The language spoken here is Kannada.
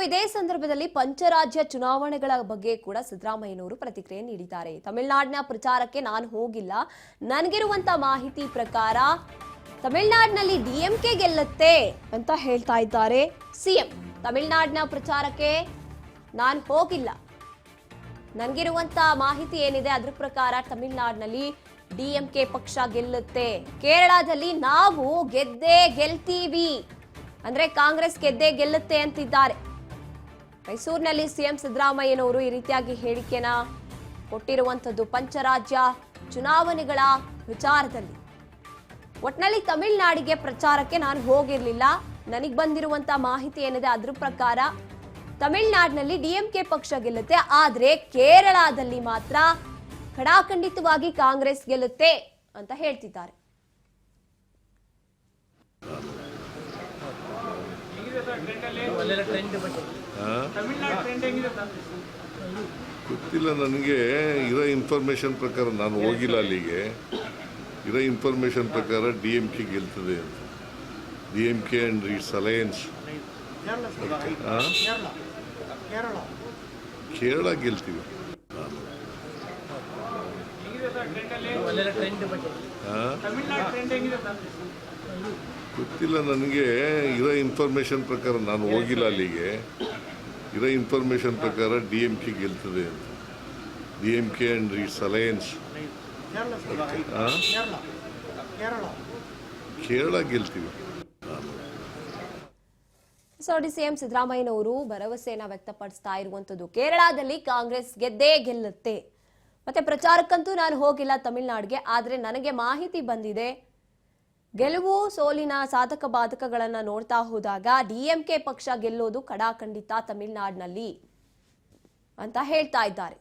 ಇದೇ ಸಂದರ್ಭದಲ್ಲಿ ಪಂಚರಾಜ್ಯ ಚುನಾವಣೆಗಳ ಬಗ್ಗೆ ಕೂಡ ಸಿದ್ದರಾಮಯ್ಯನವರು ಪ್ರತಿಕ್ರಿಯೆ ನೀಡಿದ್ದಾರೆ. ತಮಿಳುನಾಡಿನ ಪ್ರಚಾರಕ್ಕೆ ನಾನು ಹೋಗಿಲ್ಲ. ನನಗಿರುವಂತ ಮಾಹಿತಿ ಪ್ರಕಾರ ತಮಿಳುನಾಡಿನಲ್ಲಿ ಡಿಎಂಕೆ ಗೆಲ್ಲುತ್ತೆ ಅಂತ ಹೇಳ್ತಾ ಇದ್ದಾರೆ ಸಿಎಂ. ತಮಿಳುನಾಡಿನ ಪ್ರಚಾರಕ್ಕೆ ನಾನು ಹೋಗಿಲ್ಲ. ನನಗಿರುವಂತ ಮಾಹಿತಿ ಏನಿದೆ ಅದರ ಪ್ರಕಾರ ತಮಿಳುನಾಡಿನಲ್ಲಿ ಡಿಎಂಕೆ ಪಕ್ಷ ಗೆಲ್ಲುತ್ತೆ. ಕೇರಳದಲ್ಲಿ ನಾವು ಗೆದ್ದೇ ಗೆಲ್ತೀವಿ ಅಂದ್ರೆ ಕಾಂಗ್ರೆಸ್ ಗೆದ್ದೇ ಗೆಲ್ಲುತ್ತೆ ಅಂತಿದ್ದಾರೆ. ಮೈಸೂರಿನಲ್ಲಿ ಸಿಎಂ ಸಿದ್ದರಾಮಯ್ಯನವರು ಈ ರೀತಿಯಾಗಿ ಹೇಳಿಕೆನ ಕೊಟ್ಟಿರುವಂತದ್ದು ಪಂಚರಾಜ್ಯ ಚುನಾವಣೆಗಳ ವಿಚಾರದಲ್ಲಿ. ಒಟ್ನಲ್ಲಿ ತಮಿಳುನಾಡಿಗೆ ಪ್ರಚಾರಕ್ಕೆ ನಾನು ಹೋಗಿರಲಿಲ್ಲ. ನನಗೆ ಬಂದಿರುವಂತ ಮಾಹಿತಿ ಏನಿದೆ ಅದ್ರ ಪ್ರಕಾರ ತಮಿಳುನಾಡಿನಲ್ಲಿ ಡಿಎಂಕೆ ಪಕ್ಷ ಗೆಲ್ಲುತ್ತೆ, ಆದ್ರೆ ಕೇರಳದಲ್ಲಿ ಮಾತ್ರ ಖಡಾಖಂಡಿತವಾಗಿ ಕಾಂಗ್ರೆಸ್ ಗೆಲ್ಲುತ್ತೆ ಅಂತ ಹೇಳ್ತಿದ್ದಾರೆ. ಗೊತ್ತಿಲ್ಲ ನನಗೆ. ಇರೋ ಇನ್ಫಾರ್ಮೇಶನ್ ಪ್ರಕಾರ ನಾನು ಹೋಗಿಲ್ಲ ಅಲ್ಲಿಗೆ. ಇರೋ ಇನ್ಫಾರ್ಮೇಶನ್ ಪ್ರಕಾರ ಡಿಎಂಕೆ ಗೆಲ್ತದೆ ಅಂತ. DMK and its alliance. Kerala ಗೆಲ್ತೀವಿ. ಗೊತ್ತಿಲ್ಲ ನನಗೆ. ಇರೋ ಇನ್ಫಾರ್ಮೇಶನ್ ಪ್ರಕಾರ ನಾನು ಹೋಗಿಲ್ಲ ಅಲ್ಲಿಗೆ. ಇರೋ ಇನ್ಫಾರ್ಮೇಶನ್ ಪ್ರಕಾರ ಡಿಎಂಕೆ ಗೆಲ್ತದೆ ಅಂತ. DMK and its alliance. Kerala ಗೆಲ್ತೀವಿ. ಸಿಎಂ ಸಿದ್ದರಾಮಯ್ಯನವರು ಭರವಸೆಯನ್ನ ವ್ಯಕ್ತಪಡಿಸ್ತಾ ಇರುವಂತದ್ದು ಕೇರಳದಲ್ಲಿ ಕಾಂಗ್ರೆಸ್ ಗೆದ್ದೇ ಗೆಲ್ಲುತ್ತೆ. ಮತ್ತೆ ಪ್ರಚಾರಕ್ಕಂತೂ ನಾನು ಹೋಗಿಲ್ಲ ತಮಿಳುನಾಡಿಗೆ, ಆದ್ರೆ ನನಗೆ ಮಾಹಿತಿ ಬಂದಿದೆ. ಗೆಲುವು ಸೋಲಿನ ಸಾಧಕ ಬಾಧಕಗಳನ್ನ ನೋಡ್ತಾ ಹೋದಾಗ ಡಿಎಂಕೆ ಪಕ್ಷ ಗೆಲ್ಲೋದು ಖಡಾಖಂಡಿತ ತಮಿಳುನಾಡಿನಲ್ಲಿ ಅಂತ ಹೇಳ್ತಾ ಇದ್ದಾರೆ.